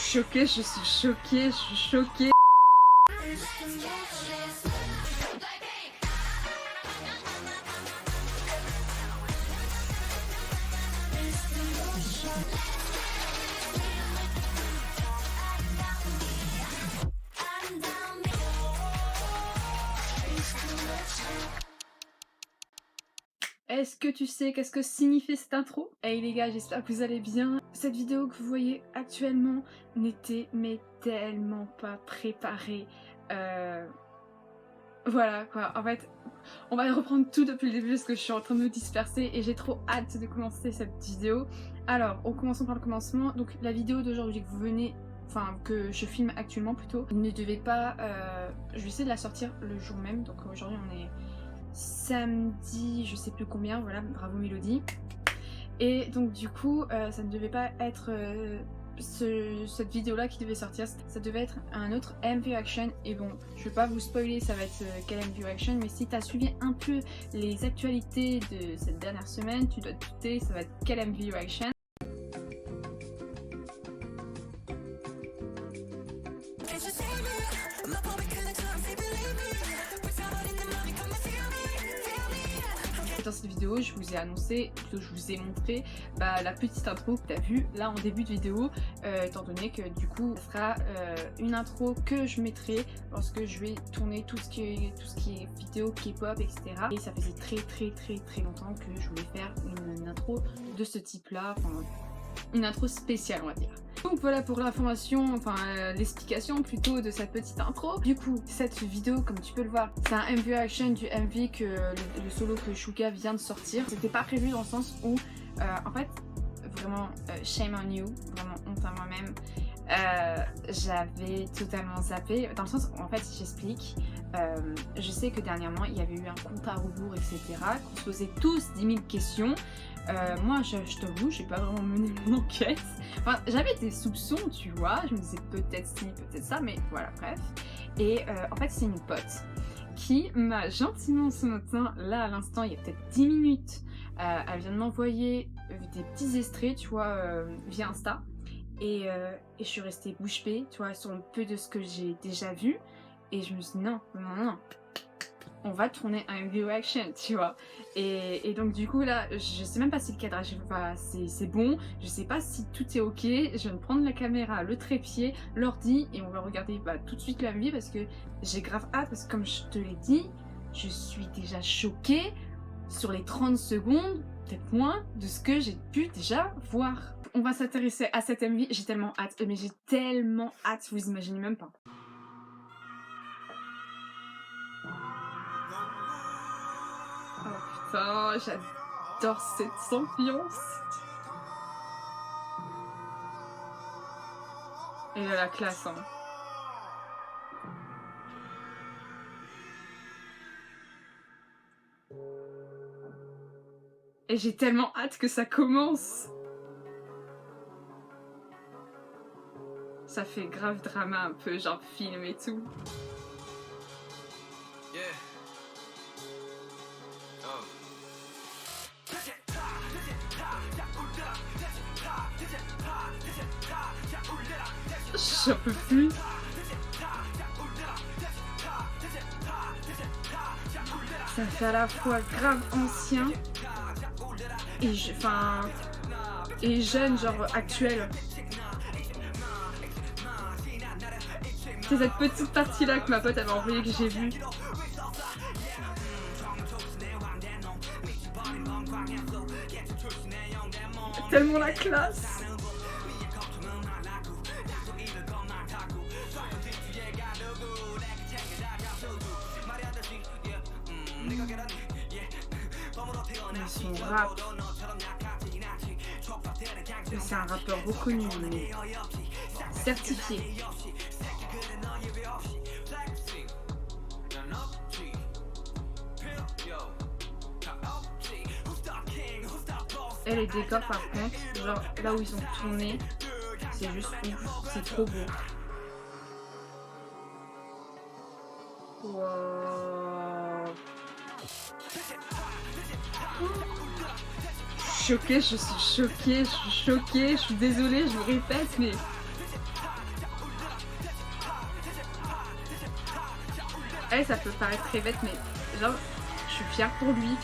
choquée, je suis choquée, je suis choquée. Est-ce que tu sais qu'est-ce que signifie cette intro? Hey les gars, j'espère que vous allez bien. Cette vidéo que vous voyez actuellement n'était mais tellement pas préparée. Voilà quoi, en fait, on va reprendre tout depuis le début parce que je suis en train de me disperser et j'ai trop hâte de commencer cette vidéo. Alors, commençons par le commencement. Donc la vidéo d'aujourd'hui que vous venez... Enfin, que je filme actuellement plutôt, ne devait pas... je vais essayer de la sortir le jour même, donc aujourd'hui on est... samedi, je sais plus combien, voilà, bravo Mélodie. Et donc du coup, ça ne devait pas être cette vidéo là qui devait sortir, ça devait être un autre MV Action. Et bon, je vais pas vous spoiler ça va être quel MV Action, mais si t'as suivi un peu les actualités de cette dernière semaine, tu dois te douter, ça va être quel MV Action. Dans cette vidéo, je vous ai annoncé, plutôt je vous ai montré la petite intro que tu as vue là en début de vidéo, étant donné que du coup ce sera une intro que je mettrai lorsque je vais tourner tout ce qui est vidéo K-pop, etc. Et ça faisait très longtemps que je voulais faire une intro de ce type là, enfin une intro spéciale on va dire. Donc voilà pour l'information, enfin l'explication plutôt de cette petite intro. Du coup, cette vidéo, comme tu peux le voir, c'est un MV Action du MV que le solo que Suga vient de sortir. C'était pas prévu dans le sens où, en fait, vraiment shame on you, vraiment honte à moi-même. J'avais totalement zappé, dans le sens où en fait j'explique, je sais que dernièrement il y avait eu un compte à rebours etc, qu'on se posait tous 10 000 questions. Moi je t'avoue, j'ai pas vraiment mené mon enquête, enfin j'avais des soupçons tu vois, je me disais peut-être ci, peut-être ça, mais voilà bref. Et en fait c'est une pote qui m'a gentiment ce matin, là à l'instant il y a peut-être 10 minutes, elle vient de m'envoyer des petits extraits tu vois via Insta. Et je suis restée bouche bée, tu vois, sur le peu de ce que j'ai déjà vu. Et je me suis dit non, on va tourner un MV Action, tu vois. Et donc du coup là, je sais même pas si le cadrage c'est bon, je sais pas si tout est ok. Je viens de prendre la caméra, le trépied, l'ordi et on va regarder tout de suite le MV parce que j'ai grave hâte, parce que comme je te l'ai dit, je suis déjà choquée sur les 30 secondes, peut-être moins, de ce que j'ai pu déjà voir. On va s'intéresser à cette MV, j'ai tellement hâte, mais j'ai tellement hâte, vous imaginez même pas. Oh putain, j'adore cette ambiance. Et la classe, hein. Et j'ai tellement hâte que ça commence. Ça fait grave drama un peu, genre film et tout. Yeah. Oh. J'en peux plus. Ça fait à la fois grave ancien et et jeune, genre actuel. C'est cette petite partie là que ma pote avait envoyée que j'ai vue. Tellement la classe. Son rap. C'est un rappeur reconnu, mais certifié. Et les décors par contre, genre là où ils ont tourné, c'est juste ouf, c'est trop beau. Wow. Choquée, je suis choquée, je suis désolée, je vous répète, mais Ouais, ça peut paraître très bête, mais genre, je suis fière pour lui.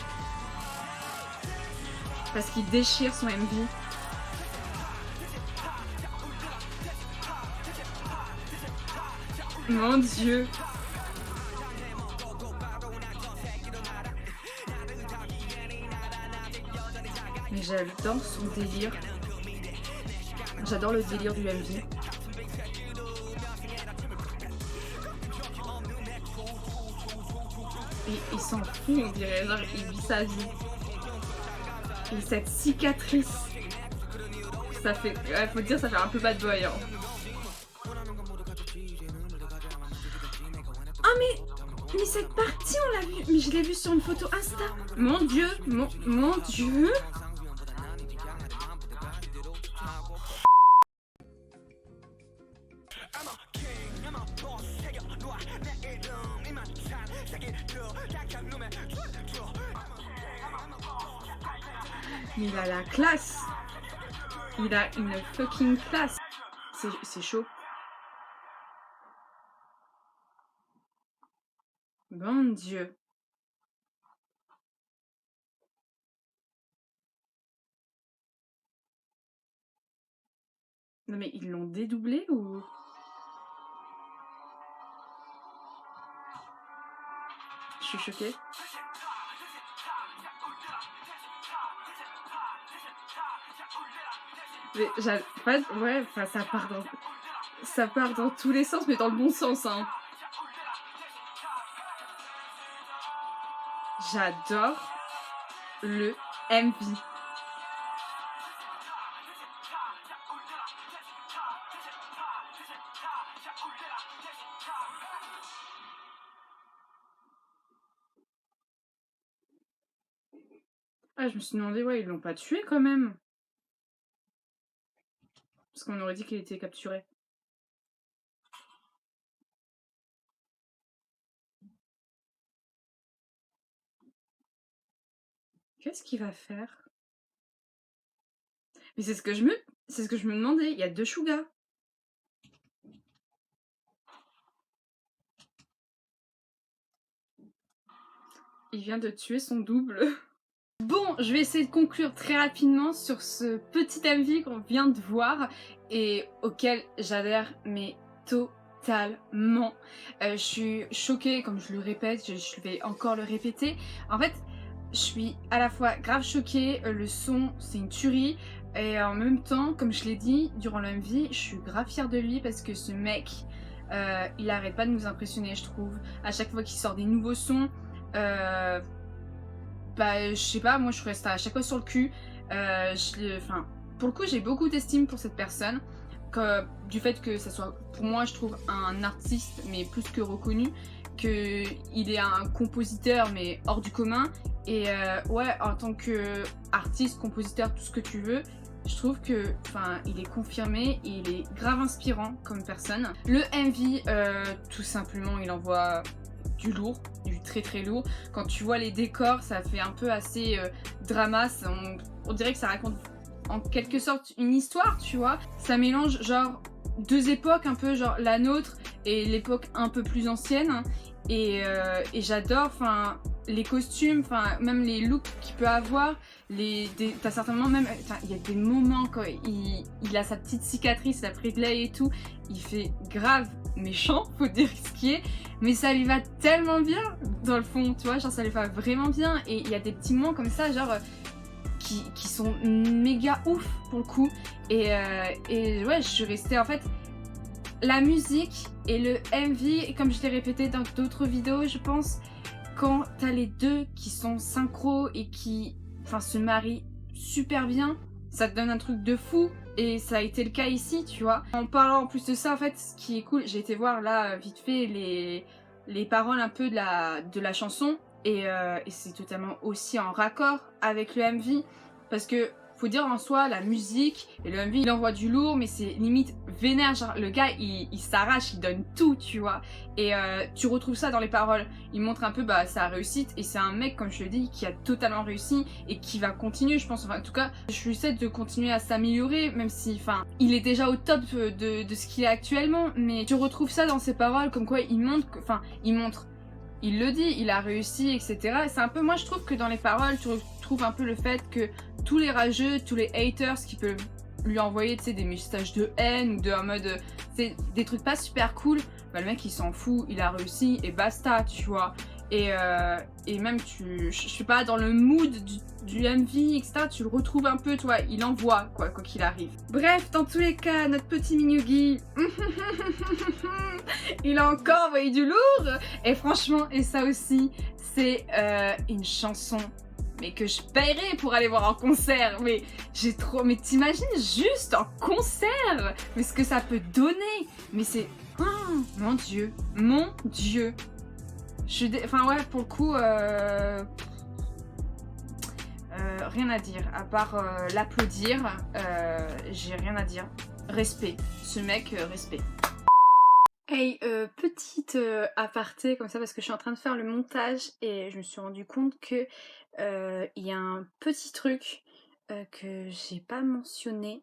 Parce qu'il déchire son MV. Mon Dieu. Mais j'adore son délire. J'adore le délire du MV. Et il s'en fout, on dirait, genre il vit sa vie. Et cette cicatrice, ça fait, ouais, faut dire, ça fait un peu bad boy. Hein. Oh mais cette partie on l'a vue, mais je l'ai vue sur une photo Insta. Mon Dieu, mon Dieu. Mais il a la classe. Il a une fucking classe. C'est chaud. Mon Dieu. Non mais ils l'ont dédoublé ou... Je suis choquée. Mais ouais, enfin ça part dans tous les sens, mais dans le bon sens, hein. J'adore le MV. Ah, je me suis demandé, ouais, ils l'ont pas tué quand même. Parce qu'on aurait dit qu'il était capturé. Qu'est-ce qu'il va faire? Mais c'est ce que je me demandais. Il y a 2 Suga. Il vient de tuer son double. Bon, je vais essayer de conclure très rapidement sur ce petit MV qu'on vient de voir et auquel j'adhère mais totalement. Je suis choquée, comme je le répète, je vais encore le répéter. En fait, je suis à la fois grave choquée, le son c'est une tuerie et en même temps, comme je l'ai dit durant le MV, je suis grave fière de lui parce que ce mec, il arrête pas de nous impressionner, je trouve. À chaque fois qu'il sort des nouveaux sons, bah je sais pas, moi je reste à chaque fois sur le cul. Enfin, pour le coup j'ai beaucoup d'estime pour cette personne, du fait que ça soit pour moi je trouve un artiste mais plus que reconnu, qu'il est un compositeur mais hors du commun et ouais, en tant que artiste, compositeur, tout ce que tu veux, je trouve que, enfin, il est confirmé et il est grave inspirant comme personne. Le MV, tout simplement, il envoie du lourd, du très très lourd. Quand tu vois les décors, ça fait un peu assez drama, on dirait que ça raconte en quelque sorte une histoire, tu vois. Ça mélange genre 2 époques, un peu genre la nôtre et l'époque un peu plus ancienne. Et j'adore, enfin, les costumes, enfin, même les looks qu'il peut avoir. T'as certainement même, il y a des moments quand il a sa petite cicatrice, la Presley et tout, il fait grave méchant, faut dire ce qui est, mais ça lui va tellement bien dans le fond, tu vois, genre ça lui va vraiment bien. Et il y a des petits moments comme ça, genre qui sont méga ouf pour le coup. Et ouais, je suis restée en fait. La musique et le MV, comme je l'ai répété dans d'autres vidéos, je pense, quand t'as les deux qui sont synchro et qui se marient super bien, ça te donne un truc de fou. Et ça a été le cas ici, tu vois. En parlant en plus de ça, en fait, ce qui est cool, j'ai été voir là, vite fait, les paroles un peu de la chanson. Et c'est totalement aussi en raccord avec le MV. Parce que faut dire en soi, la musique et le MV, il envoie du lourd, mais c'est limite vénère. Genre, le gars, il s'arrache, il donne tout, tu vois. Et tu retrouves ça dans les paroles. Il montre un peu sa réussite. Et c'est un mec, comme je le dis, qui a totalement réussi et qui va continuer, je pense. Enfin, en tout cas, je lui souhaite de continuer à s'améliorer, même si, il est déjà au top de ce qu'il est actuellement. Mais tu retrouves ça dans ses paroles, comme quoi il montre il le dit, il a réussi, etc. Et c'est un peu, moi je trouve que dans les paroles, tu retrouves un peu le fait que tous les rageux, tous les haters qui peuvent lui envoyer, tu sais, des messages de haine ou de en mode, c'est des trucs pas super cool, bah le mec il s'en fout, il a réussi et basta, tu vois. Et même je suis pas dans le mood du MV, etc. Tu le retrouves un peu, toi, il envoie quoi qu'il arrive. Bref, dans tous les cas, notre petit Miyugi, il a encore envoyé du lourd. Et franchement, et ça aussi, c'est une chanson mais que je paierais pour aller voir en concert. Mais j'ai trop... Mais t'imagines juste en concert, mais ce que ça peut donner. Mais c'est... Oh, mon Dieu. Mon Dieu. Enfin ouais, pour le coup, rien à dire. À part l'applaudir, j'ai rien à dire. Respect. Ce mec, respect. Hey, petite aparté comme ça parce que je suis en train de faire le montage et je me suis rendu compte que il y a un petit truc que j'ai pas mentionné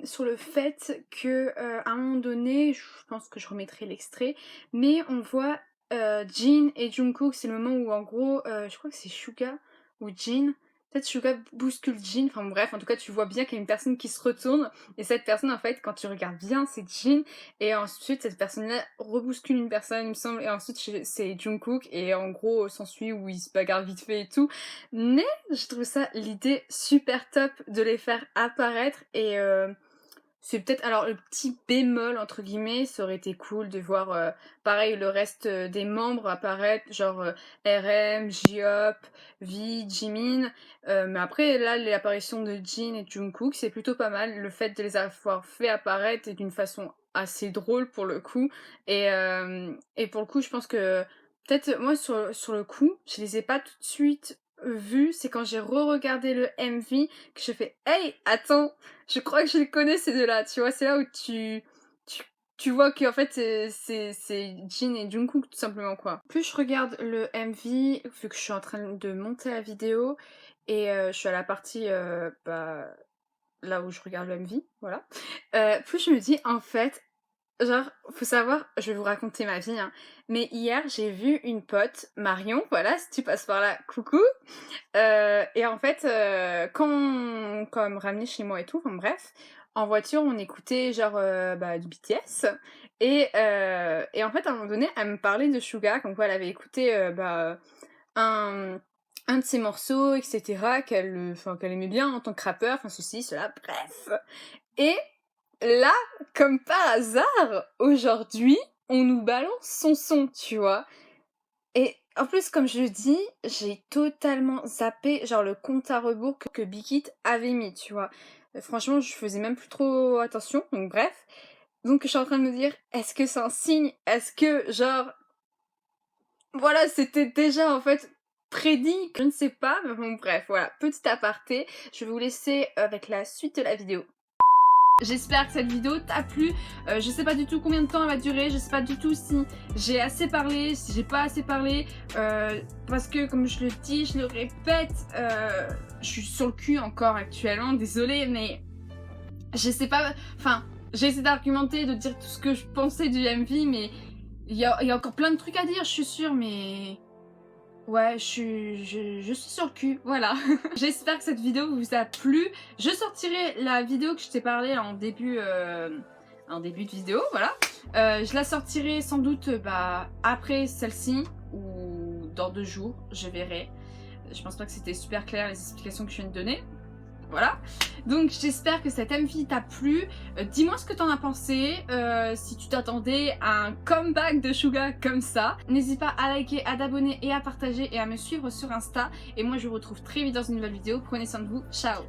sur le fait que à un moment donné, je pense que je remettrai l'extrait, mais on voit Jin et Jungkook, c'est le moment où en gros, je crois que c'est Suga ou Jin. Peut-être Suga bouscule Jin, enfin bref, en tout cas tu vois bien qu'il y a une personne qui se retourne, et cette personne en fait, quand tu regardes bien, c'est Jin, et ensuite cette personne-là rebouscule une personne, il me semble, et ensuite c'est Jungkook, et en gros s'ensuit où il se bagarre vite fait et tout. Mais je trouve ça l'idée super top de les faire apparaître, et c'est peut-être, alors le petit bémol entre guillemets, ça aurait été cool de voir pareil le reste des membres apparaître, genre RM, J-Hope, V, Jimin, mais après là l'apparition de Jin et Jungkook c'est plutôt pas mal, le fait de les avoir fait apparaître est d'une façon assez drôle pour le coup, et pour le coup je pense que peut-être moi sur le coup je les ai pas tout de suite vus, c'est quand j'ai re-regardé le MV que je fais hey attends, je crois que je les connais ces deux-là, tu vois, c'est là où tu vois qu'en fait c'est Jin et Jungkook tout simplement quoi. Plus je regarde le MV, vu que je suis en train de monter la vidéo, et je suis à la partie là où je regarde le MV, voilà, plus je me dis en fait, genre, faut savoir, je vais vous raconter ma vie, hein, mais hier j'ai vu une pote, Marion, voilà, si tu passes par là, coucou, et en fait, quand elle me ramenait chez moi et tout, enfin bref, en voiture on écoutait genre du BTS, et en fait à un moment donné elle me parlait de Suga, comme quoi elle avait écouté un de ses morceaux, etc., qu'elle aimait bien en tant que rappeur, enfin ceci, cela, bref. Et là, comme par hasard, aujourd'hui, on nous balance son son, tu vois. Et en plus, comme je le dis, j'ai totalement zappé, genre le compte à rebours que Big Hit avait mis, tu vois. Franchement, je faisais même plus trop attention, donc bref. Donc je suis en train de me dire, est-ce que c'est un signe? Est-ce que, genre... Voilà, c'était déjà, en fait, prédit, je ne sais pas, mais bon, bref, voilà. Petit aparté, je vais vous laisser avec la suite de la vidéo. J'espère que cette vidéo t'a plu, je sais pas du tout combien de temps elle va durer, je sais pas du tout si j'ai assez parlé, si j'ai pas assez parlé, parce que comme je le dis, je le répète, je suis sur le cul encore actuellement, désolée, mais je sais pas, enfin, j'ai essayé d'argumenter, de dire tout ce que je pensais du MV, mais il y a encore plein de trucs à dire, je suis sûre, mais... Ouais, je suis sur le cul, voilà. J'espère que cette vidéo vous a plu. Je sortirai la vidéo que je t'ai parlé en début de vidéo, voilà. Je la sortirai sans doute après celle-ci ou dans 2 jours, je verrai. Je pense pas que c'était super clair les explications que je viens de donner. Voilà, donc j'espère que cet MV t'a plu, dis-moi ce que t'en as pensé, si tu t'attendais à un comeback de Suga comme ça. N'hésite pas à liker, à t'abonner et à partager et à me suivre sur Insta. Et moi je vous retrouve très vite dans une nouvelle vidéo, prenez soin de vous, ciao.